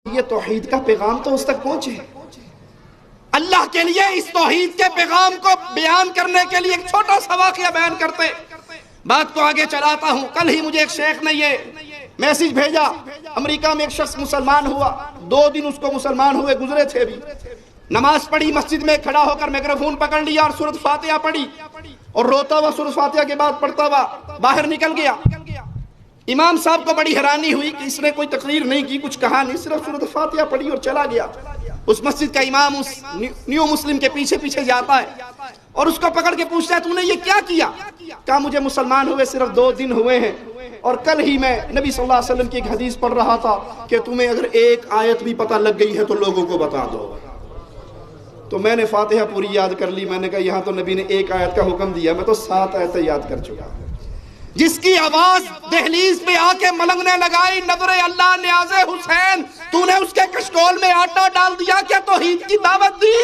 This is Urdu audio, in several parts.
یہ توحید کا پیغام تو اس تک پہنچے۔ اللہ کے لیے اس توحید کے پیغام کو بیان کرنے کے لیے ایک چھوٹا سا واقعہ بیان کرتے، بات کو آگے چلاتا ہوں۔ کل ہی مجھے ایک شیخ نے یہ میسیج بھیجا، امریکہ میں ایک شخص مسلمان ہوا، 2 دن اس کو مسلمان ہوئے گزرے تھے بھی، نماز پڑھی، مسجد میں کھڑا ہو کر میکروفون پکڑ لیا اور سورۃ فاتحہ پڑھی اور روتا ہوا سورۃ فاتحہ کے بعد پڑھتا ہوا باہر نکل گیا۔ امام صاحب کو بڑی حیرانی ہوئی کہ اس نے کوئی تقریر نہیں کی، کچھ کہا نہیں، صرف سورۃ فاتحہ پڑھی اور چلا گیا۔ اس مسجد کا امام اس نیو مسلم کے پیچھے پیچھے جاتا ہے اور اس کو پکڑ کے پوچھتا ہے تو نے یہ کیا کیا؟ کہا مجھے مسلمان ہوئے صرف 2 دن ہوئے ہیں اور کل ہی میں نبی صلی اللہ علیہ وسلم کی ایک حدیث پڑھ رہا تھا کہ تمہیں اگر ایک آیت بھی پتہ لگ گئی ہے تو لوگوں کو بتا دو۔ تو میں نے فاتحہ پوری یاد کر لی، میں نے کہا یہاں تو نبی نے 1 آیت کا حکم دیا، میں تو 7 آیتیں یاد کر چکا ہوں۔ جس کی آواز دہلیز پہ آ کے ملنگنے لگائی، نظر اللہ نیاز حسین، تو نے اس کے کشکول میں آٹا ڈال دیا، کیا توحید کی دعوت دی؟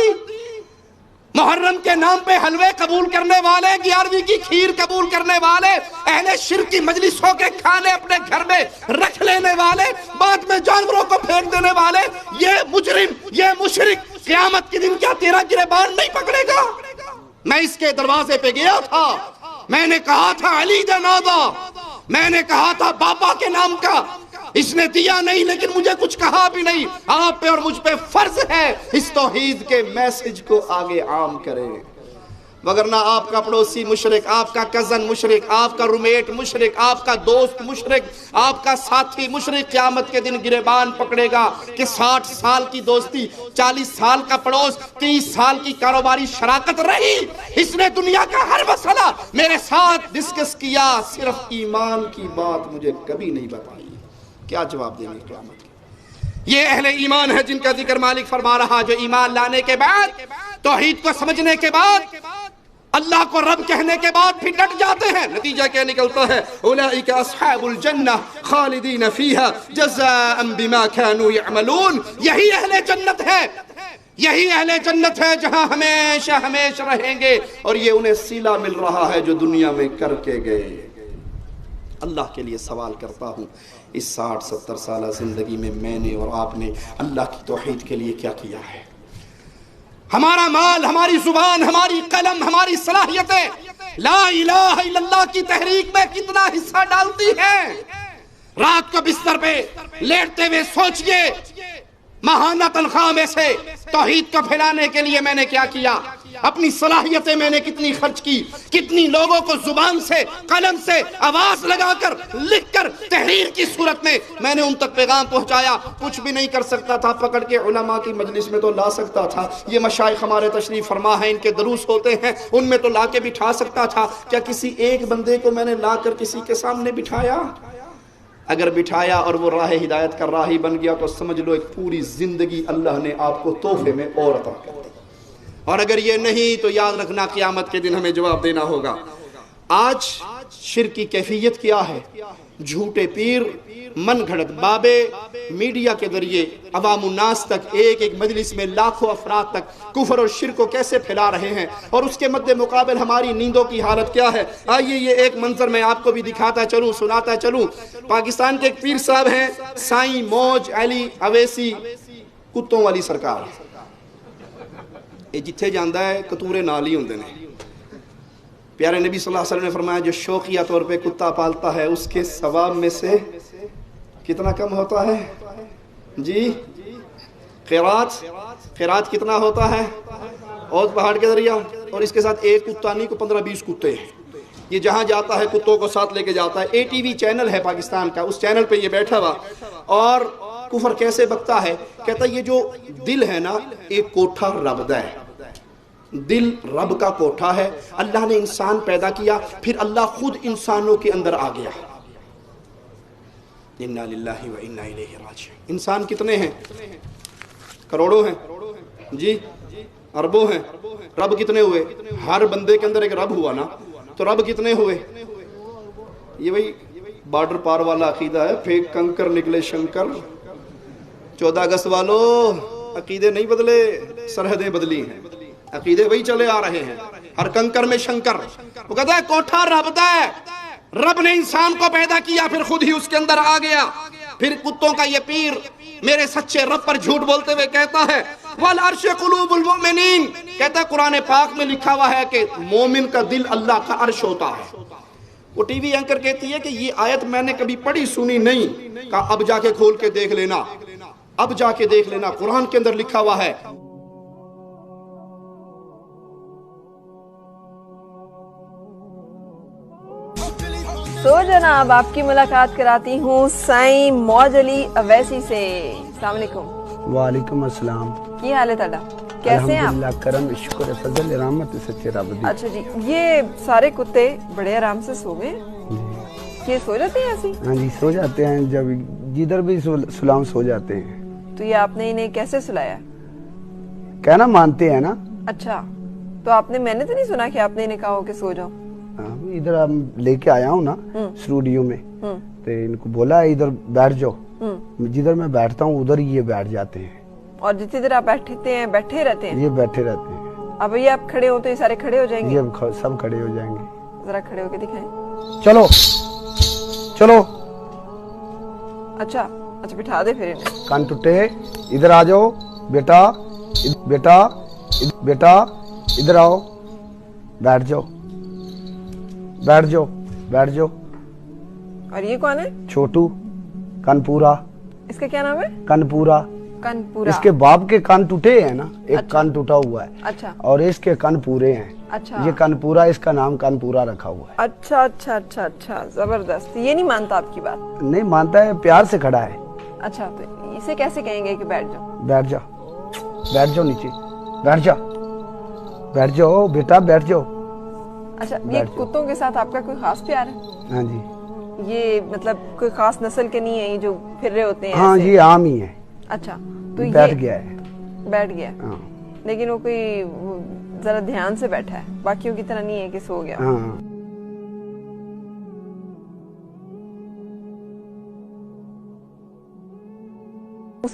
محرم کے نام پہ حلوے قبول کرنے والے، 11ویں کی کھیر قبول کرنے والے، اہل شرک کی مجلسوں کے کھانے اپنے گھر میں رکھ لینے والے، بعد میں جانوروں کو پھینک دینے والے، یہ مجرم، یہ مشرک قیامت کے دن کیا تیرا گریبان نہیں پکڑے گا؟ میں اس کے دروازے پہ گیا تھا، میں نے کہا تھا علی جنازہ، میں نے کہا تھا باپا کے نام کا، اس نے دیا نہیں لیکن مجھے کچھ کہا بھی نہیں۔ آپ پہ اور مجھ پہ فرض ہے اس توحید کے میسج کو آگے عام کریں، وگرنہ آپ کا پڑوسی مشرک، آپ کا کزن مشرک، آپ کا رومیٹ مشرک، آپ کا دوست مشرک، آپ کا ساتھی مشرک، قیامت کے دن گریبان پکڑے گا کہ 60 سال کی دوستی، 40 سال کا پڑوس، 30 سال کی کاروباری شراکت رہی، اس نے دنیا کا ہر مسئلہ میرے ساتھ ڈسکس کیا، صرف ایمان کی بات مجھے کبھی نہیں بتائی۔ کیا جواب دیں گے قیامت کے؟ یہ اہل ایمان ہے جن کا ذکر مالک فرما رہا، جو ایمان لانے کے بعد، توحید کو سمجھنے کے بعد، اللہ کو رب کہنے کے بعد پھر ڈٹ جاتے ہیں۔ نتیجہ کیا نکلتا ہے؟ اولئک اصحاب الجنہ خالدین فیہا جزاء بما كانوا يعملون۔ یہی اہل جنت ہے، یہی اہل جنت ہے جہاں ہمیشہ ہمیشہ رہیں گے، اور یہ انہیں صلہ مل رہا ہے جو دنیا میں کر کے گئے۔ اللہ کے لیے سوال کرتا ہوں، اس 60-70 سالہ زندگی میں میں نے اور آپ نے اللہ کی توحید کے لیے کیا کیا ہے؟ ہمارا مال، ہماری زبان، ہماری قلم، ہماری صلاحیتیں لا الہ الا اللہ کی تحریک میں کتنا حصہ ڈالتی ہیں؟ رات کو بستر پہ لیٹتے ہوئے سوچئے، ماہانہ تنخواہ میں سے توحید کو پھیلانے کے لیے میں نے کیا کیا؟ اپنی صلاحیتیں میں نے کتنی خرچ کی؟ کتنی لوگوں کو زبان سے، قلم سے، آواز لگا کر، لکھ کر، تحریر کی صورت میں نے ان تک پیغام پہنچایا؟ کچھ بھی نہیں کر سکتا تھا، پکڑ کے علماء کی مجلس میں تو لا سکتا تھا، یہ مشائخ ہمارے تشریف فرما ہیں، ان کے دروس ہوتے ہیں، ان میں تو لا کے بٹھا سکتا تھا۔ کیا کسی ایک بندے کو میں نے لا کر کسی کے سامنے بٹھایا؟ اگر بٹھایا اور وہ راہ ہدایت کا راہی بن گیا تو سمجھ لو ایک پوری زندگی اللہ نے آپ کو تحفے میں اور عطا کر دی، اور اگر یہ نہیں تو یاد رکھنا قیامت کے دن ہمیں جواب دینا ہوگا۔ آج شرک کی کیفیت کیا ہے؟ جھوٹے پیر، من گھڑت بابے، میڈیا کے ذریعے عوام الناس تک، ایک ایک مجلس میں لاکھوں افراد تک کفر اور شرک کو کیسے پھیلا رہے ہیں، اور اس کے مد مقابل ہماری نیندوں کی حالت کیا ہے؟ آئیے یہ ایک منظر میں آپ کو بھی دکھاتا چلوں، سناتا چلوں۔ پاکستان کے ایک پیر صاحب ہیں، سائیں موج علی اویسی کتوں والی سرکار، یہ جتھے جاندہ ہے کتورے نال ہی ہوندے نے۔ پیارے نبی صلی اللہ علیہ وسلم نے فرمایا جو شوقیہ طور پہ کتا پالتا ہے اس کے ثواب میں سے کتنا کم ہوتا ہے؟ جی خیرات کتنا ہوتا ہے؟ اور پہاڑ کے ذریعہ، اور اس کے ساتھ ایک کتا نہیں کو 15-20 کتے ہیں، یہ جہاں جاتا ہے کتوں کو ساتھ لے کے جاتا ہے۔ اے ٹی وی چینل ہے پاکستان کا، اس چینل پہ یہ بیٹھا ہوا اور کفر کیسے بکتا ہے، کہتا ہے یہ جو دل ہے نا ایک کوٹھا رب دا ہے، دل رب کا کوٹھا ہے، اللہ نے انسان پیدا کیا، پھر اللہ خود انسانوں کے اندر آ گیا۔ انا للہ و انا الیہ راجعون۔ انسان کتنے ہیں؟ کروڑوں ہیں جی، اربوں ہیں۔ رب کتنے ہوئے؟ ہر بندے کے اندر ایک رب ہوا نا، تو رب کتنے ہوئے؟ یہ وہی بارڈر پار والا عقیدہ ہے، پھینک کنکر نکلے شنکر۔ 14 اگست والو عقیدے نہیں بدلے، سرحدیں بدلی ہیں، عقیدے وہی چلے آ رہے ہیں، ہر کنکر میں شنکر۔ وہ کہتا ہے کوٹھا رب دا ہے، رب نے انسان کو پیدا کیا پھر خود ہی اس کے اندر آ گیا، پھر کتوں کا یہ پیر میرے سچے رب پر جھوٹ بولتے ہوئے کہتا ہے والعرش قلوب المؤمنین، کہتا ہے قرآن پاک میں لکھا ہوا ہے کہ مومن کا دل اللہ کا عرش ہوتا ہے۔ وہ ٹی وی اینکر کہتی ہے کہ یہ آیت میں نے کبھی پڑھی سنی نہیں، کہا اب جا کے کھول کے دیکھ لینا، اب جا کے دیکھ لینا، قرآن کے اندر لکھا ہوا ہے۔ تو جناب آپ کی ملاقات کراتی ہوں سائیں موج علی اویسی سے۔ السلام علیکم۔ وعلیکم السلام۔ کی حال ہے تھا؟ کیسے ہیں آپ؟ الحمدللہ، کرم شکر فضل رحمت سچے رب دی۔ اچھا جی، یہ سارے کتے بڑے آرام سے سو گئے؟ یہ سو جاتے ہیں ایسے؟ ہاں جی، سو جاتے ہیں، جب جدھر بھی سلام سو جاتے ہیں۔ تو یہ آپ نے انہیں کیسے سلایا؟ کہنا مانتے ہیں نا۔ اچھا، تو آپ نے، میں نے تو نہیں سنا کہ آپ نے انہیں کہا ہو کہ سو جاؤ۔ ادھر لے کے آیا ہوں نا اسٹوڈیو میں، تو ان کو بولا ادھر بیٹھ جاؤ، جدھر میں بیٹھتا ہوں ادھر یہ بیٹھ جاتے ہیں، اور جتنی دیر آپ بیٹھتے ہیں بیٹھے رہتے ہیں؟ یہ بیٹھے رہتے ہیں۔ اب یہ آپ کھڑے ہو تو یہ سارے کھڑے ہو جائیں گے؟ یہ سب کھڑے ہو جائیں گے۔ ذرا کھڑے ہو کے دکھائیں۔ چلو چلو۔ اچھا اچھا، بٹھا دے پھر انہیں۔ کان ٹوٹے، ادھر آ جاؤ بیٹا، بیٹا بیٹا ادھر آؤ، بیٹھ جاؤ بیٹھ جاؤ بیٹھ جاؤ۔ اور یہ کون ہے؟ چھوٹو کنپورا۔ اس کا کیا نام ہے؟ کنپورا۔ کنپورا۔ اس کے باپ کے کان ٹوٹے ہیں نا، ایک کان ٹوٹا ہوا ہے، اچھا، اور اس کے کان پورے ہیں۔ اچھا، یہ کنپورا، اس کا نام کنپورا رکھا ہوا ہے۔ اچھا اچھا اچھا اچھا، زبردست۔ یہ نہیں مانتا آپ کی بات؟ نہیں مانتا ہے، پیار سے کھڑا ہے۔ اچھا، تو اسے کیسے کہیں گے کہ بیٹھ جاؤ؟ بیٹھ جا، بیٹھ جاؤ نیچے، بیٹھ جا، بیٹھ جاؤ بیٹا، بیٹھ جاؤ۔ اچھا، یہ کتوں کے ساتھ آپ کا کوئی خاص پیار ہے؟ ہاں جی۔ یہ مطلب کوئی خاص نسل کے نہیں ہے یہ جو پھر رہے ہوتے ہیں؟ ہاں، یہ عام ہی ہے۔ اچھا، تو بیٹھ گیا ہے۔ بیٹھ گیا، ہاں، لیکن وہ کوئی ذرا دھیان سے بیٹھا ہے، باقیوں کی طرح نہیں ہے کہ سو گیا۔ ہاں۔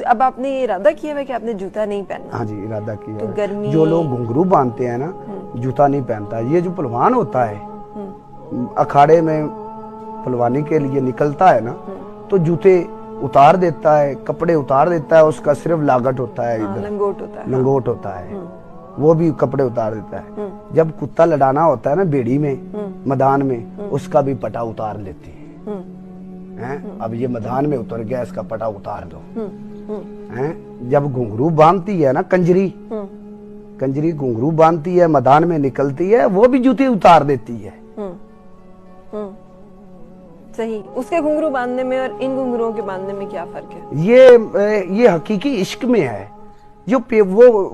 اب آپ نے ارادہ کیا ہے کہ آپ نے جوتا نہیں پہننا؟ ہاں جی، ارادہ کیا تو ہے۔ گرمی، جو لوگ گھنگرو باندھتے ہیں نا، جوتا نہیں پہنتا۔ یہ جو پہلوان ہوتا ہے اکھاڑے میں پہلوانی کے لیے نکلتا ہے نا، تو جوتے اتار دیتا ہے، کپڑے اتار دیتا ہے، اس کا صرف لاگٹ ہوتا ہے، ادھر لنگوٹ ہوتا ہے، لنگوٹ ہوتا ہے، وہ بھی کپڑے اتار دیتا ہے۔ جب کتا لڑانا ہوتا ہے نا بیڑی میں، میدان میں، اس کا بھی پٹا اتار لیتے ہیں۔ اب یہ میدان میں اتر گیا، اس کا پٹا اتار دو۔ جب گھنگرو باندھتی ہے نا، کنجری گھنگرو باندھتی ہے، میدان میں نکلتی ہے، وہ بھی جوتے اتار دیتی ہے۔ صحیح۔ اس کے گھنگرو باندھنے میں اور ان گھنگروؤں کے باندھنے میں کیا فرق ہے؟ یہ حقیقی عشق میں ہے، جو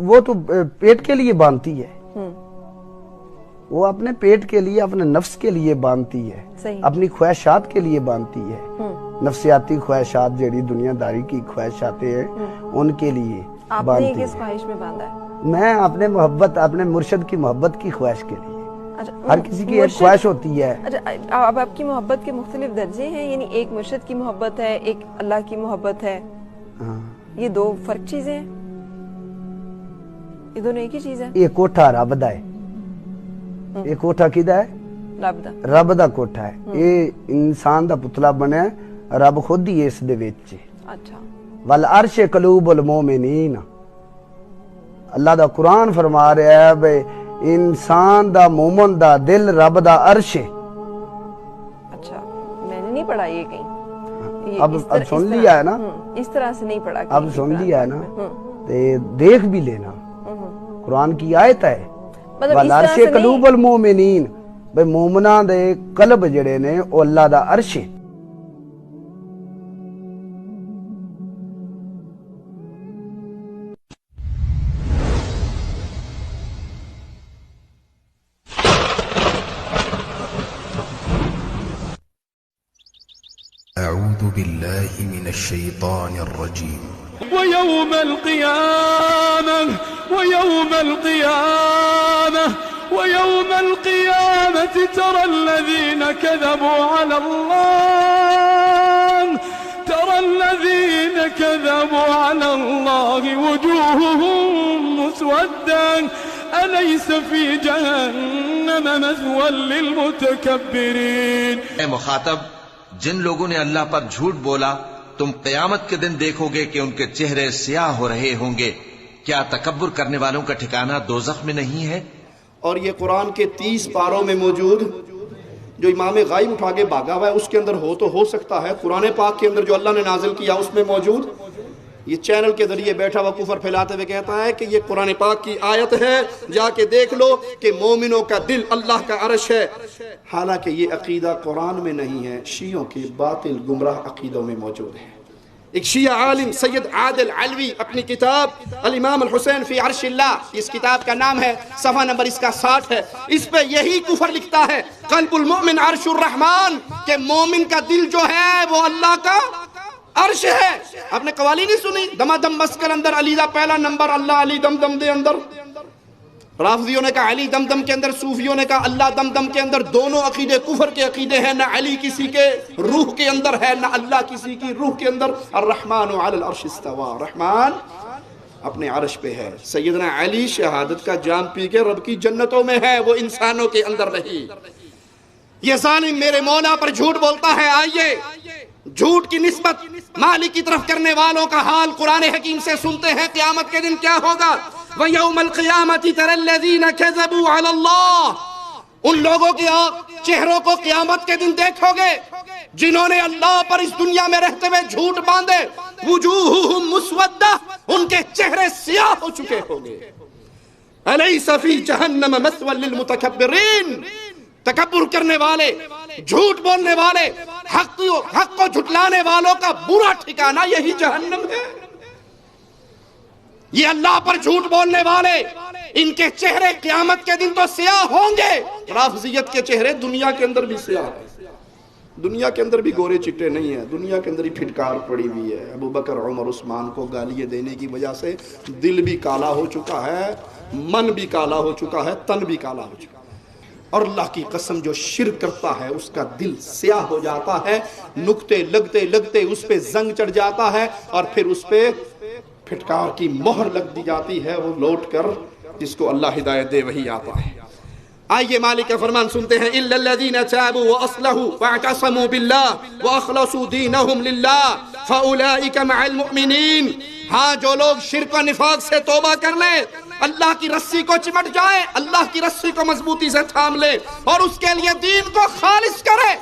وہ تو پیٹ کے لیے باندھتی ہے، وہ اپنے پیٹ کے لیے، اپنے نفس کے لیے باندھتی ہے، اپنی خواہشات کے لیے باندھتی ہے، نفسیاتی خواہشات، جڑی دنیا داری کی خواہشاتیں ہیں، ان کے لیے باندھتی ہے۔ آپ نے کس خواہش میں باندھا ہے؟ میں اپنے محبت، اپنے مرشد کی محبت کی خواہش کے لیے۔ ہر کسی کی ایک خواہش ہوتی ہے۔ اچھا، اب آپ کی محبت کے مختلف درجے ہیں، یعنی ایک مرشد کی محبت ہے، ایک اللہ کی محبت ہے، یہ دو فرق چیزیں ہیں؟ یہ دونوں ایک ہی چیز ہے؟ یہ کوٹھا رب دا ہے، یہ کوٹھا کدا ہے؟ رب دا کوٹھا ہے۔ یہ انسان دا پتلا بنیا، رب خود ہی اس دے وچ۔ اچھا، والعرش قلوب المومنین، اللہ دا قرآن فرما رہا ہے بھئی انسان دا، مومن دا دل رب دا عرش ہے۔ اچھا، میں نے نہیں پڑھا یہ کہیں۔ اب سن لیا ہے نا، اس طرح سے نہیں پڑھا، اب سن لیا ہے نا، دیکھ بھی لینا، قرآن کی آیت ہے والعرش قلوب المومنین، بھئی مومنہ دے قلب جڑے نے او اللہ دا عرش ہے۔ أعوذ بالله من الشيطان الرجيم. ويوم القيامة ترى الذين كذبوا على الله وجوههم مسودة أليس في جهنم مثوى للمتكبرين. اے مخاطب، جن لوگوں نے اللہ پر جھوٹ بولا تم قیامت کے دن دیکھو گے کہ ان کے چہرے سیاہ ہو رہے ہوں گے، کیا تکبر کرنے والوں کا ٹھکانہ دوزخ میں نہیں ہے؟ اور یہ قرآن کے 30 پاروں میں موجود جو امام غائب اٹھا کے بھاگا ہوا ہے اس کے اندر تو ہو سکتا ہے، قرآن پاک کے اندر جو اللہ نے نازل کیا اس میں موجود، یہ چینل کے ذریعے بیٹھا ہوا کفر پھیلاتے ہوئے کہتا ہے کہ یہ قرآن پاک کی آیت ہے، جا کے دیکھ لو کہ مومنوں کا دل اللہ کا عرش ہے، حالانکہ یہ عقیدہ قرآن میں نہیں ہے، شیعوں کے باطل گمراہ عقیدوں میں موجود ہے۔ ایک شیعہ عالم سید عادل علوی اپنی کتاب الامام الحسین فی عرش اللہ، اس کتاب کا نام ہے، صفحہ نمبر اس کا 60 ہے، اس پہ یہی کفر لکھتا ہے قلب المؤمن عرش الرحمن، کہ مومن کا دل جو ہے وہ اللہ کا عرش ہے۔ آپ نے قوالی نہیں سنی؟ دما دم مسکر اندر علی دا پہلا نمبر، اللہ علی دم دم دے اندر، رافضیوں نے کہا علی دم دم کے اندر، صوفیوں نے کہا اللہ دم دم کے اندر، دونوں عقیدے کفر کے عقیدے ہیں، نہ علی کسی کے روح کے اندر ہے نہ اللہ کسی کی روح کے اندر۔ الرحمن علی العرش استوى، رحمان اپنے عرش پہ ہے۔ سیدنا علی شہادت کا جام پی کے رب کی جنتوں میں ہے، وہ انسانوں کے اندر نہیں۔ یہ ظالم میرے مولا پر جھوٹ بولتا ہے، آئیے جھوٹ کی نسبت مالک کی طرف کرنے والوں کا حال قرآن حکیم سے سنتے ہیں۔ قیامت کے دن کیا ہوگا؟ وَيَوْمَ الْقِيَامَةِ تَرَى الَّذِينَ كَذَبُوا عَلَى اللَّهِ، ان لوگوں کے چہروں کو قیامت کے دن دیکھو گے جنہوں نے اللہ پر اس دنیا میں رہتے ہوئے جھوٹ باندھے، وجوہہم مسودہ، ان کے چہرے سیاہ ہو چکے ہوں گے۔ أَلَيْسَ فِي جَهَنَّمَ مَثْوًى لِلْمُتَكَبِّرِينَ، تکبر کرنے والے، جھوٹ بولنے والے، حق کو جھٹلانے والوں کا برا ٹھکانہ یہی جہنم ہے۔ یہ اللہ پر جھوٹ بولنے والے، ان کے چہرے قیامت کے دن تو سیاہ ہوں گے۔ رافضیت کے چہرے دنیا کے اندر بھی سیاہ ہیں، دنیا کے اندر بھی گورے چٹے نہیں ہیں، دنیا کے اندر ہی پھٹکار پڑی ہوئی ہے۔ ابو بکر عمر عثمان کو گالیاں دینے کی وجہ سے دل بھی کالا ہو چکا ہے، من بھی کالا ہو چکا ہے، تن بھی کالا ہو چکا ہے۔ اور اللہ کی قسم جو شرک کرتا ہے اس کا دل سیاہ ہو جاتا ہے، نکتے لگتے لگتے اس پہ زنگ چڑھ جاتا ہے، اور پھر اس پہ پھٹکار کی مہر لگ دی جاتی ہے، وہ لوٹ کر جس کو اللہ ہدایت دے وہی آتا ہے۔ آئیے مالک کا فرمان سنتے ہیں، إِلَّا الَّذِينَ تَابُوا وَأَصْلَحُوا وَاعْتَصَمُوا بِاللَّهِ وَأَخْلَصُوا دِينَهُمْ لِلَّهِ فَأُولَئِكَ مَعَ الْمُؤْمِنِينَ۔ ہاں جو لوگ شرک و نفاق سے توبہ کر لیں، اللہ کی رسی کو چمٹ جائے، اللہ کی رسی کو مضبوطی سے تھام لے اور اس کے لیے دین کو خالص کرے،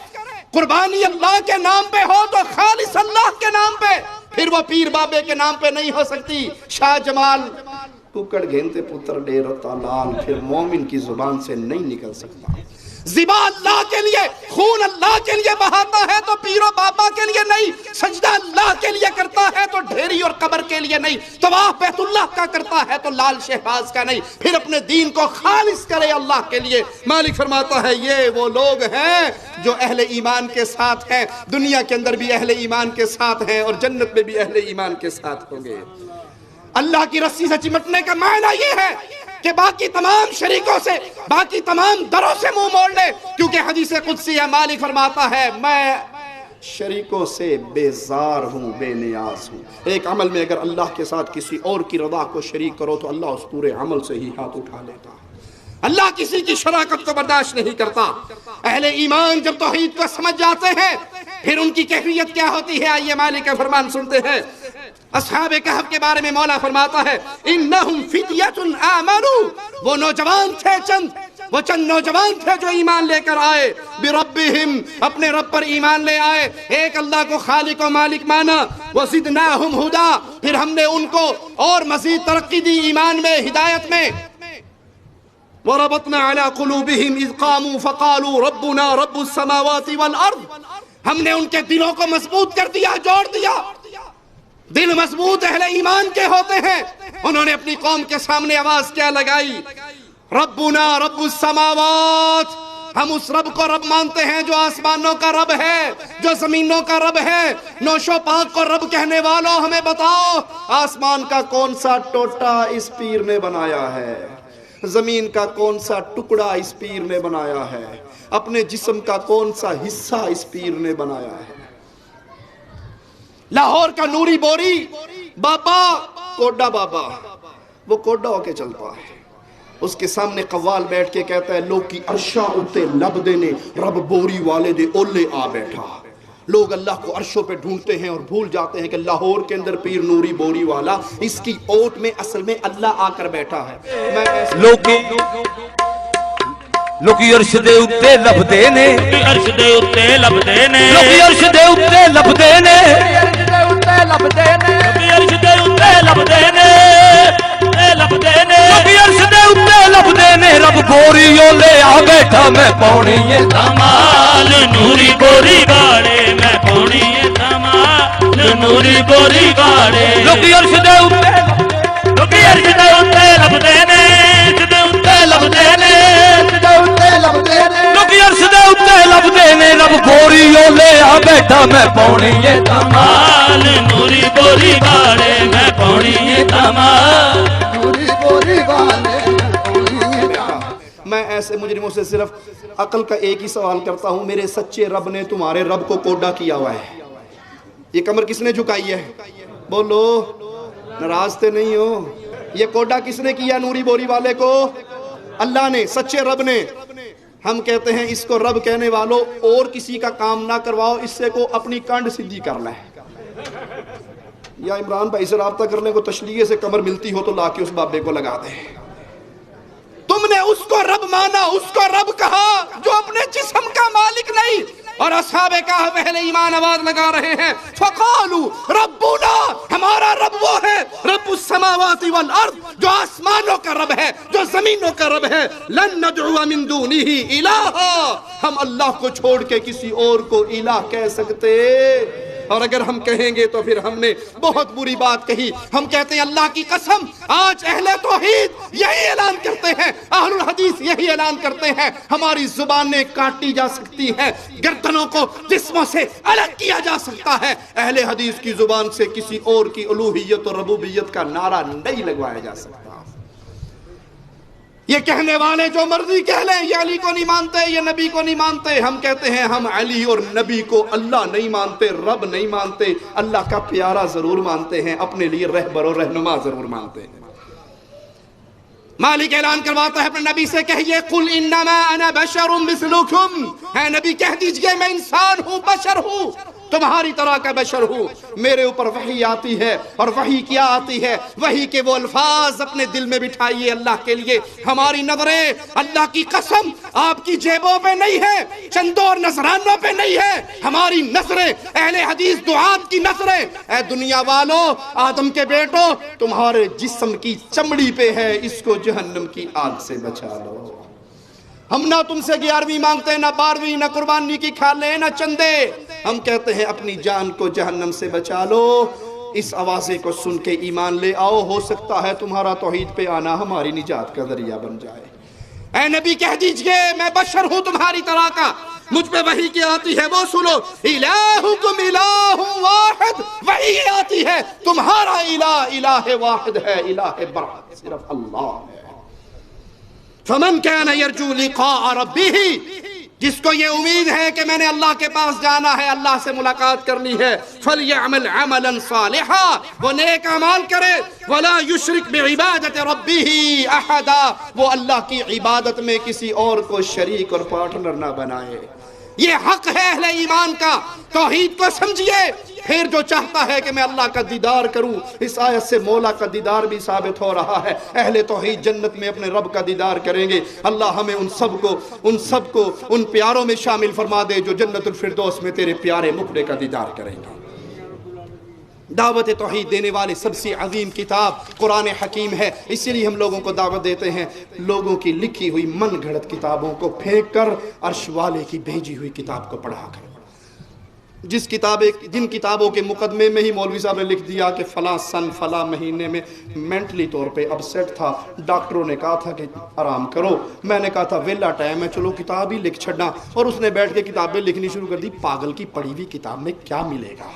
قربانی اللہ کے نام پہ ہو تو خالص اللہ کے نام پہ، پھر وہ پیر بابے کے نام پہ نہیں ہو سکتی۔ شاہ جمال ککڑ گھینتے پتر ڈیرتا لال پھر مومن کی زبان سے نہیں نکل سکتا۔ زبا اللہ کے لیے، خون اللہ کے لیے بہاتا ہے تو پیر و بابا کے لیے نہیں، سجدہ اللہ کے لیے کرتا ہے تو ڈھیری اور قبر کے لیے نہیں، طواف بیت اللہ کا کرتا ہے تو لال شہباز کا نہیں، پھر اپنے دین کو خالص کرے اللہ کے لیے۔ مالک فرماتا ہے یہ وہ لوگ ہیں جو اہل ایمان کے ساتھ ہیں، دنیا کے اندر بھی اہل ایمان کے ساتھ ہیں اور جنت میں بھی اہل ایمان کے ساتھ ہوں گے۔ اللہ کی رسی سے چمٹنے کا معنی یہ ہے کہ باقی تمام شریکوں سے، باقی تمام دروں سے منہ موڑ لے، کیونکہ حدیث قدسی ہے، مالک فرماتا ہے میں شریکوں سے بیزار ہوں، بے نیاز ہوں۔ ایک عمل میں اگر اللہ کے ساتھ کسی اور کی رضا کو شریک کرو تو اللہ اس پورے عمل سے ہی ہاتھ اٹھا لیتا ہے۔ اللہ کسی کی شراکت کو برداشت نہیں کرتا۔ اہل ایمان جب توحید کو سمجھ جاتے ہیں پھر ان کی کیفیت کیا ہوتی ہے، آئیے مالک کا فرمان سنتے ہیں۔ اصحاب کہف کے بارے میں مولا فرماتا ہے انہم فدیۃ آمنوا، وہ نوجوان تھے، چند نوجوان تھے جو ایمان لے کر آئے، بربہم، اپنے رب پر ایمان لے آئے، ایک اللہ کو خالق و مالک مانا، وزدناہم ہدا، پھر ہم نے ان کو اور مزید ترقی دی ایمان میں، ہدایت میں۔ وربطنا على قلوبهم اذ قاموا فقالوا ربنا رب السماوات والارض، ہم نے ان کے دلوں کو مضبوط کر دیا، جوڑ دیا۔ دل مضبوط اہل ایمان کے ہوتے ہیں، انہوں نے اپنی قوم کے سامنے آواز کیا لگائی، ربنا رب السماوات، ہم اس رب کو رب مانتے ہیں جو آسمانوں کا رب ہے، جو زمینوں کا رب ہے۔ نوشو پاک کو رب کہنے والوں ہمیں بتاؤ آسمان کا کون سا ٹوٹا اس پیر نے بنایا ہے، زمین کا کون سا ٹکڑا اس پیر نے بنایا ہے، اپنے جسم کا کون سا حصہ اس پیر نے بنایا ہے۔ لاہور کا نوری بوری بابا، کوڈا بابا، وہ کوڈا ہو کے چلتا ہے، اس کے سامنے قوال بیٹھ کے کہتا ہے لوگ کی عرشاں اتے لب دینے، رب بوری والے دے اولے آ بیٹھا۔ لوگ اللہ کو عرشوں پہ ڈھونڈتے ہیں اور بھول جاتے ہیں کہ لاہور کے اندر پیر نوری بوری والا اس کی اوٹ میں اصل میں اللہ آ کر بیٹھا ہے. لوکی عرش دے اتے لبدے نے, عرش دے اتے لبدے نے, لوکی عرش دے اتے لبدے نے, عرش دے اتے لبدے نے, عرش دے اتے لبدے نے, لبدے نے, لوکی عرش دے اتے لبدے نے. رب گوری لے آ بیٹھا میں پاؤنی ہے دمال نوری گوری گاڑے, میں پاؤنی ہے دمال نوری گوری گاڑے. لوکی عرش دے اتے, لوکی عرش دے اتے لبدے نے, عرش دے اتے لبدے نے, لوکی عرش دے اتے لبدے نے. رب گوری لے آ بیٹھا میں پاؤنی ہے دمال نوری گوری گاڑے, میں پاؤنی ہے دمال نوری گوری گاڑے. میں ایسے مجرموں سے صرف عقل کا ایک ہی سوال کرتا ہوں, میرے سچے رب نے تمہارے رب کو کوڈا کیا ہوا ہے, یہ کمر کس نے جھکائی ہے؟ بولو, ناراض تے نہیں ہو؟ یہ کوڈا کس نے کیا نوری بوری والے کو؟ اللہ نے, سچے رب نے. ہم کہتے ہیں اس کو رب کہنے والوں اور کسی کا کام نہ کرواؤ, اس سے کو اپنی کانڈ سیدھی کر لیں. یا عمران بھائی سے رابطہ کر لیں, کو تشلیے سے کمر ملتی ہو تو لا کے اس بابے کو لگا دیں. تم نے اس کو رب مانا, اس کو رب کہا جو اپنے جسم کا مالک نہیں. اور اصحاب کہف اہل ایمان آواز لگا رہے ہیں, فقالوا ربنا, ہمارا رب وہ ہے رب السماوات والارض, جو آسمانوں کا رب ہے, جو زمینوں کا رب ہے. لن ندعو من دونه الہا, ہم اللہ کو چھوڑ کے کسی اور کو الہ کہہ سکتے؟ اور اگر ہم کہیں گے تو پھر ہم نے بہت بری بات کہی. ہم کہتے ہیں اللہ کی قسم, آج اہل توحید یہی اعلان کرتے ہیں, اہل الحدیث یہی اعلان کرتے ہیں, ہماری زبانیں کاٹی جا سکتی ہیں, گردنوں کو جسموں سے الگ کیا جا سکتا ہے, اہل حدیث کی زبان سے کسی اور کی الوہیت اور ربوبیت کا نعرہ نہیں لگوایا جا سکتا. یہ کہنے والے جو مرضی کہہ لیں, یہ علی کو نہیں مانتے, یہ نبی کو نہیں مانتے. ہم کہتے ہیں ہم علی اور نبی کو اللہ نہیں مانتے, رب نہیں مانتے, اللہ کا پیارا ضرور مانتے ہیں, اپنے لیے رہبر و رہنما ضرور مانتے ہیں. مالک اعلان کرواتا ہے اپنے نبی سے, کہیے قل انما انا بشر مثلکم, ہے نبی کہہ دیجئے میں انسان ہوں, بشر ہوں, تمہاری طرح کا بشر ہوں. میرے اوپر وحی آتی ہے, اور وحی کیا آتی ہے؟ وحی کے وہ الفاظ اپنے دل میں بٹھائیے اللہ کے لیے. ہماری نظریں اللہ کی قسم آپ کی جیبوں پہ نہیں ہے, چندوں اور نذرانوں پہ نہیں ہے, ہماری نظریں اہل حدیث دعات کی نظریں اے دنیا والوں, آدم کے بیٹوں, تمہارے جسم کی چمڑی پہ ہے, اس کو جہنم کی آگ سے بچا لو. ہم نہ تم سے 11ویں مانگتے, نہ 12ویں, نہ قربانی کی کھالیں, نہ چندے. ہم کہتے ہیں اپنی جان کو جہنم سے بچا لو. اس آوازے کو سن کے ایمان لے آؤ, ہو سکتا ہے تمہارا توحید پہ آنا ہماری نجات کا ذریعہ بن جائے. اے نبی کہہ دیجئے میں بشر ہوں تمہاری طرح کا, مجھ پہ وحی کی آتی ہے وہ سنو. الہکم الہ واحد, وحی آتی ہے تمہارا الہ الہ واحد ہے, الہ برحق صرف اللہ ہے. فمن كان يرجو لقاء ربه, جس کو یہ امید ہے کہ میں نے اللہ کے پاس جانا ہے, اللہ سے ملاقات کرنی ہے, فَلْيَعْمَلْ عَمَلًا صَالِحًا, وہ نیک اعمال کرے. وَلَا يُشْرِكْ بِعِبَادَةِ رَبِّهِ أَحَدًا, وہ اللہ کی عبادت میں کسی اور کو شریک اور پارٹنر نہ بنائے. یہ حق ہے اہل ایمان کا. توحید کو سمجھیے. پھر جو چاہتا ہے کہ میں اللہ کا دیدار کروں, اس آیت سے مولا کا دیدار بھی ثابت ہو رہا ہے. اہل توحید جنت میں اپنے رب کا دیدار کریں گے. اللہ ہمیں ان سب کو ان پیاروں میں شامل فرما دے جو جنت الفردوس میں تیرے پیارے مکھڑے کا دیدار کریں گے. دعوت توحید دینے والے سب سے عظیم کتاب قرآن حکیم ہے. اسی لیے ہم لوگوں کو دعوت دیتے ہیں, لوگوں کی لکھی ہوئی من گھڑت کتابوں کو پھینک کر عرش والے کی بھیجی ہوئی کتاب کو پڑھا کر. جن کتابوں کے مقدمے میں ہی مولوی صاحب نے لکھ دیا کہ فلاں سن فلاں مہینے میں مینٹلی طور پہ اپسیٹ تھا, ڈاکٹروں نے کہا تھا کہ آرام کرو, میں نے کہا تھا ویلا ٹائم ہے, چلو کتاب ہی لکھ چھڑنا, اور اس نے بیٹھ کے کتابیں لکھنی شروع کر دی. پاگل کی پڑھی ہوئی کتاب میں کیا ملے گا؟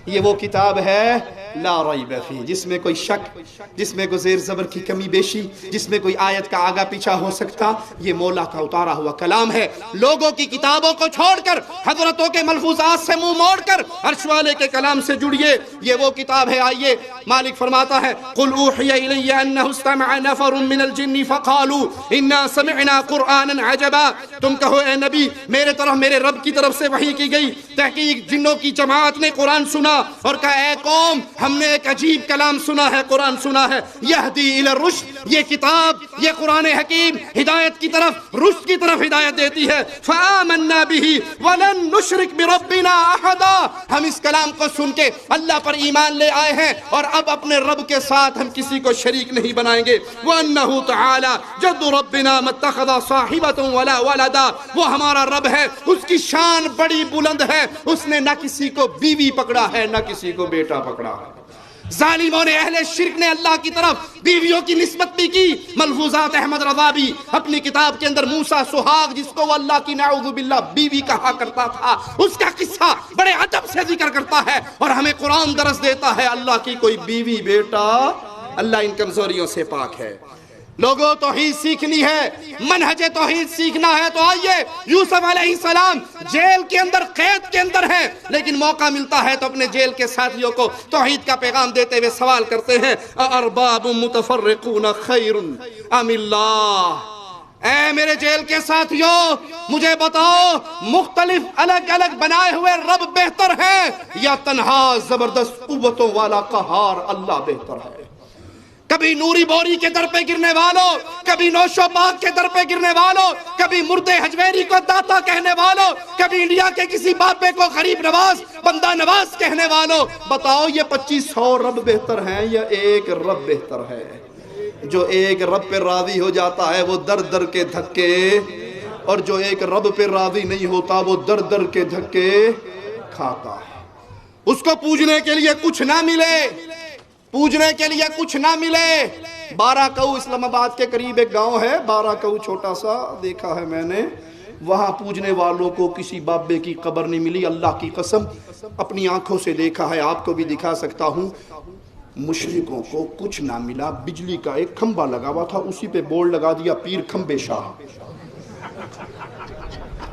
یہ وہ کتاب ہے لا ریب فیہ، جس میں کوئی شک، جس میں کوئی زیر زبر کی کمی بیشی، جس میں کوئی آیت کا آگا پیچھا ہو سکتا، یہ مولا کا اتارا ہوا کلام ہے۔ لوگوں کی کتابوں کو چھوڑ کر، حضرتوں کے ملفوظات سے منہ موڑ کر عرش والے کے کلام سے جڑیے، یہ وہ کتاب ہے۔ آئیے مالک فرماتا ہے قل اوحی الی انہ استمع نفر من الجن فقالوا انا سمعنا قرآنا عجبا، تم کہو اے نبی میرے طرف، میرے رب کی طرف سے وحی کی گئی، تحقیق جنوں کی جماعت نے قرآن سنا اور کہا اے قوم ہم نے ایک عجیب کلام سنا ہے، قرآن سنا ہے، یہدی الی الرشد، یہ کتاب، یہ قرآن حکیم ہدایت کی طرف، رشد کی طرف ہدایت دیتی ہے۔ فآمنا به ولن نشرک بربنا احدا، ہم اس کلام کو سن کے اللہ پر ایمان لے آئے ہیں اور اب اپنے رب کے ساتھ ہم کسی کو شریک نہیں بنائیں گے۔ وَأَنَّهُ تَعَالَى جَدُّ رَبِّنَا مَا اتَّخَذَ صَاحِبَةً وَلَا وَلَدًا، وہ ہمارا رب ہے، اس کی شان بڑی بلند ہے، اس نے نہ کسی کو بیوی پکڑا ہے نہ کسی کو بیٹا پکڑا ہے۔ ظالموں نے، اہل شرک نے اللہ کی طرف بیویوں کی نسبت بھی کی۔ ملفوظات احمد رضا بھی اپنی کتاب کے اندر موسیٰ سہاگ، جس کو وہ اللہ کی نعوذ باللہ بیوی کہا کرتا تھا، اس کا قصہ بڑے ادب سے ذکر کرتا ہے اور ہمیں قرآن درس دیتا ہے اللہ کی کوئی بیوی بیٹا، اللہ ان کمزوریوں سے پاک ہے۔ لوگوں توحید سیکھنی ہے، منہج توحید سیکھنا ہے تو آئیے۔ یوسف علیہ السلام جیل کے اندر، قید کے اندر ہیں، لیکن موقع ملتا ہے تو اپنے جیل کے ساتھیوں کو توحید کا پیغام دیتے ہوئے سوال کرتے ہیں ارباب متفرقون خیر ام اللہ، اے میرے جیل کے ساتھیوں مجھے بتاؤ مختلف الگ الگ بنائے ہوئے رب بہتر ہے یا تنہا زبردست قوتوں والا قہار اللہ بہتر ہے؟ کبھی نوری بوری کے در پہ گرنے والوں، کبھی نوشو باغ کے در پہ گرنے والوں، کبھی مردے حجویری کو داتا کہنے والوں، کبھی انڈیا کے کسی بابے کو غریب نواز، بندہ نواز کہنے والوں، بتاؤ یہ 2500 رب بہتر ہیں یا ایک رب بہتر ہے؟ جو ایک رب پہ راضی ہو جاتا ہے وہ در در کے دھکے، اور جو ایک رب پہ راضی نہیں ہوتا وہ در در کے دھکے کھاتا ہے۔ اس کو پوجنے کے لیے کچھ نہ ملے، پوجنے کے لیے کچھ نہ ملے۔ 12 کوہ اسلام آباد کے قریب ایک گاؤں ہے، 12 کوہ چھوٹا سا، دیکھا ہے میں نے، وہاں پوجنے والوں کو کسی بابے کی قبر نہیں ملی، اللہ کی قسم اپنی آنکھوں سے دیکھا ہے، آپ کو بھی دکھا سکتا ہوں۔ مشرکوں کو کچھ نہ ملا، بجلی کا ایک کھمبا لگا ہوا تھا، اسی پہ بورڈ لگا دیا پیر کھمبے شاہ،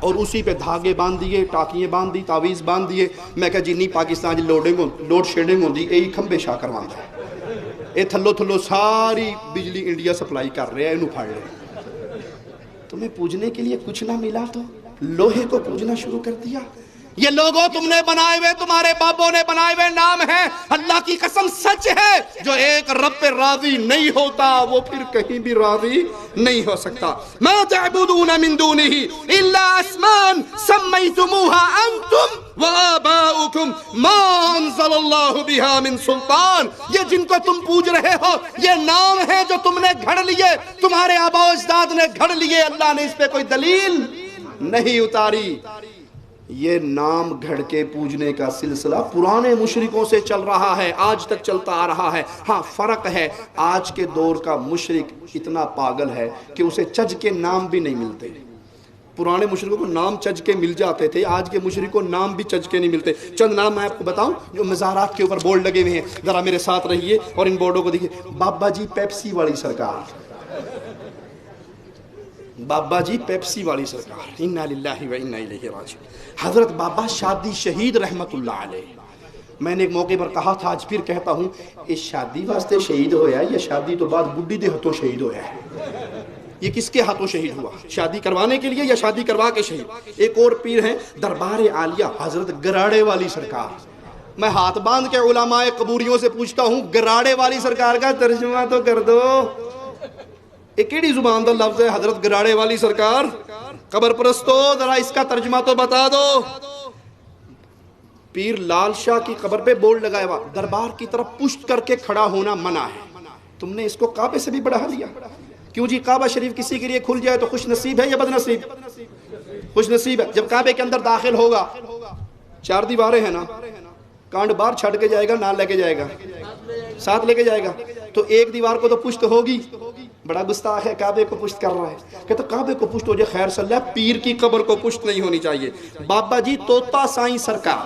اور اسی پہ دھاگے باندھ دیے، ٹاکیاں باندھ دی، تعویز باندھ دیے۔ میں کہا جی نہیں پاکستان جی لوڈ شیڈنگ ہوندی یہی کھمبے شاہ کروانا ہے، اے تھلو تھلو ساری بجلی انڈیا سپلائی کر رہے ہیں، انہوں پھاڑ رہے۔ تمہیں پوجنے کے لیے کچھ نہ ملا تو لوہے کو پوجنا شروع کر دیا۔ یہ لوگوں تم نے بنائے ہوئے، تمہارے بابوں نے بنائے ہوئے نام ہے، اللہ کی قسم سچ ہے، جو ایک رب پہ راضی نہیں ہوتا وہ پھر کہیں بھی راضی نہیں ہو سکتا۔ ما تعبدون من دونه الا اسماء سميتموها انتم وآباؤكم ما انزل الله بها من سلطان، یہ جن کو تم پوج رہے ہو یہ نام ہے جو تم نے گھڑ لیے، تمہارے آباء و اجداد نے گھڑ لیے، اللہ نے اس پہ کوئی دلیل نہیں اتاری۔ یہ نام گھڑ کے پوجنے کا سلسلہ پرانے مشرکوں سے چل رہا ہے، آج تک چلتا آ رہا ہے۔ ہاں فرق ہے، آج کے دور کا مشرک اتنا پاگل ہے کہ اسے چج کے نام بھی نہیں ملتے۔ پرانے مشرکوں کو نام چج کے مل جاتے تھے، آج کے مشرکوں کو نام بھی چج کے نہیں ملتے۔ چند نام میں آپ کو بتاؤں جو مزارات کے اوپر بورڈ لگے ہوئے ہیں، ذرا میرے ساتھ رہیے اور ان بورڈوں کو دیکھیے۔ بابا جی پیپسی والی سرکار، بابا جی پیپسی والی سرکار، انا للہ و انا الیہ راجعون۔ حضرت بابا شادی شہید رحمت اللہ علیہ، میں نے ایک موقع پر کہا تھا، آج پھر کہتا ہوں، اس شادی واسطے شہید ہویا ہے یا شادی تو بعد بڈی دے ہاتھوں شہید ہویا ہے؟ یہ کس کے ہاتھوں شہید ہوا؟ شادی کروانے کے لیے یا شادی کروا کے شہید؟ ایک اور پیر ہیں دربار عالیہ حضرت گراڑے والی سرکار، میں ہاتھ باندھ کے علماء قبوریوں سے پوچھتا ہوں گراڑے والی سرکار کا ترجمہ تو کر دو۔ ایک کیڑی زبان دا لفظ ہے حضرت گراڑے والی سرکار؟ قبر پرستو ذرا اس کا ترجمہ تو بتا دو۔ پیر لال شاہ کی قبر پہ بورڈ لگایا ہوا، دربار کی طرف پشت کر کے کھڑا ہونا منع ہے۔ تم نے اس کو کعبے سے بھی بڑھا لیا، کیوں جی؟ کعبہ شریف کسی کے لیے کھل جائے تو خوش نصیب ہے یا بد نصیب؟ خوش نصیب ہے۔ جب کعبے کے اندر داخل ہوگا، 4 دیواریں ہیں نا، کانڈ بار چھڑ کے جائے گا، نہ لے کے جائے گا، ساتھ لے کے جائے گا، تو ایک دیوار کو تو پشت ہوگی۔ بڑا گستاخ ہے، کعبے کو پشت کر رہا ہے، کہتا کعبے کو پشت ہو جائے خیر صلی اللہ، پیر کی قبر کو پشت نہیں ہونی چاہیے۔ بابا جی طوطا سائیں سرکار،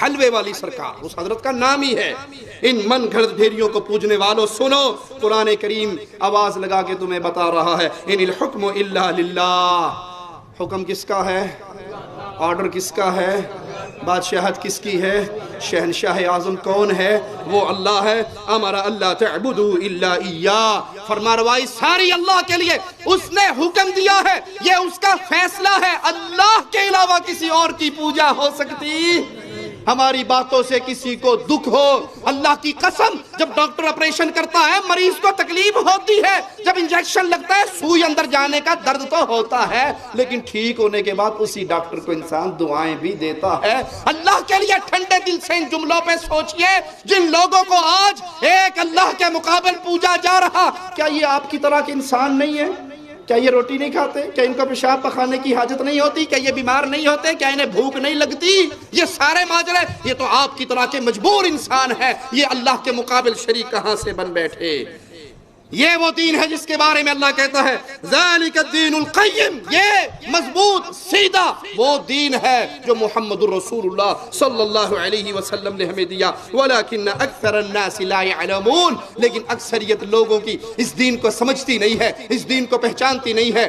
حلوے والی سرکار، اس حضرت کا نام ہی ہے۔ ان من گھڑت بھیڑیوں کو پوجنے والوں سنو، قرآن کریم آواز لگا کے تمہیں بتا رہا ہے، ان الحکم الا للہ، حکم کس کا ہے، آرڈر کس کا ہے، بادشاہت کس کی ہے، شہنشاہ اعظم کون ہے، وہ اللہ ہے۔ امر اللہ تعبدوا الا ایاہ، فرما روائی ساری اللہ کے لیے، اس نے حکم دیا ہے، یہ اس کا فیصلہ ہے، اللہ کے علاوہ کسی اور کی پوجا ہو سکتی؟ ہماری باتوں سے کسی کو دکھ ہو، اللہ کی قسم جب ڈاکٹر آپریشن کرتا ہے مریض کو تکلیف ہوتی ہے، جب انجیکشن لگتا ہے سوئی اندر جانے کا درد تو ہوتا ہے، لیکن ٹھیک ہونے کے بعد اسی ڈاکٹر کو انسان دعائیں بھی دیتا ہے۔ اللہ کے لیے ٹھنڈے دل سے ان جملوں پہ سوچئے، جن لوگوں کو آج ایک اللہ کے مقابل پوجا جا رہا، کیا یہ آپ کی طرح کے انسان نہیں ہے؟ کیا یہ روٹی نہیں کھاتے؟ کیا ان کو پیشاب پخانے کی حاجت نہیں ہوتی؟ کیا یہ بیمار نہیں ہوتے؟ کیا انہیں بھوک نہیں لگتی؟ یہ سارے ماجرے، یہ تو آپ کی طرح کے مجبور انسان ہے، یہ اللہ کے مقابل شریک کہاں سے بن بیٹھے؟ یہ وہ دین ہے جس کے بارے میں اللہ کہتا ہے ذالک الدین القیم، یہ مضبوط سیدھا وہ دین ہے جو محمد الرسول اللہ صلی اللہ علیہ وسلم نے ہمیں دیا، ولیکن اکثر الناس لا يعلمون، لیکن اکثریت لوگوں کی اس دین کو سمجھتی نہیں ہے، اس دین کو پہچانتی نہیں ہے۔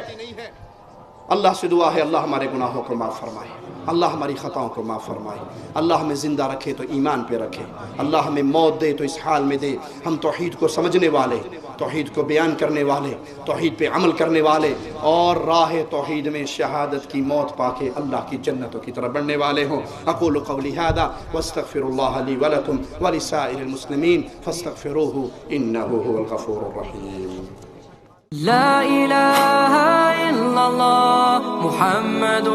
اللہ سے دعا ہے اللہ ہمارے گناہوں کو معاف فرمائے، اللہ ہماری خطاؤں کو معاف فرمائے، اللہ ہمیں زندہ رکھے تو ایمان پہ رکھے، اللہ ہمیں موت دے تو اس حال میں دے ہم توحید کو سمجھنے والے، توحید کو بیان کرنے والے، توحید پہ عمل کرنے والے، اور راہ توحید میں شہادت کی موت پا کے اللہ کی جنتوں کی طرف بڑھنے والے ہوں۔ اقول قولی ھذا واستغفر اللہ لی ولکم ولسائر المسلمین فاستغفروہ انہ هو الغفور الرحیم۔ لا إله إلا الله محمد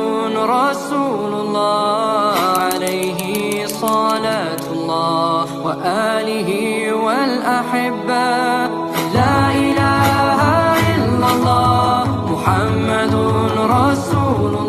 رسول الله عليه صلاة الله وآله والأحبة لا إله إلا الله محمد رسول الله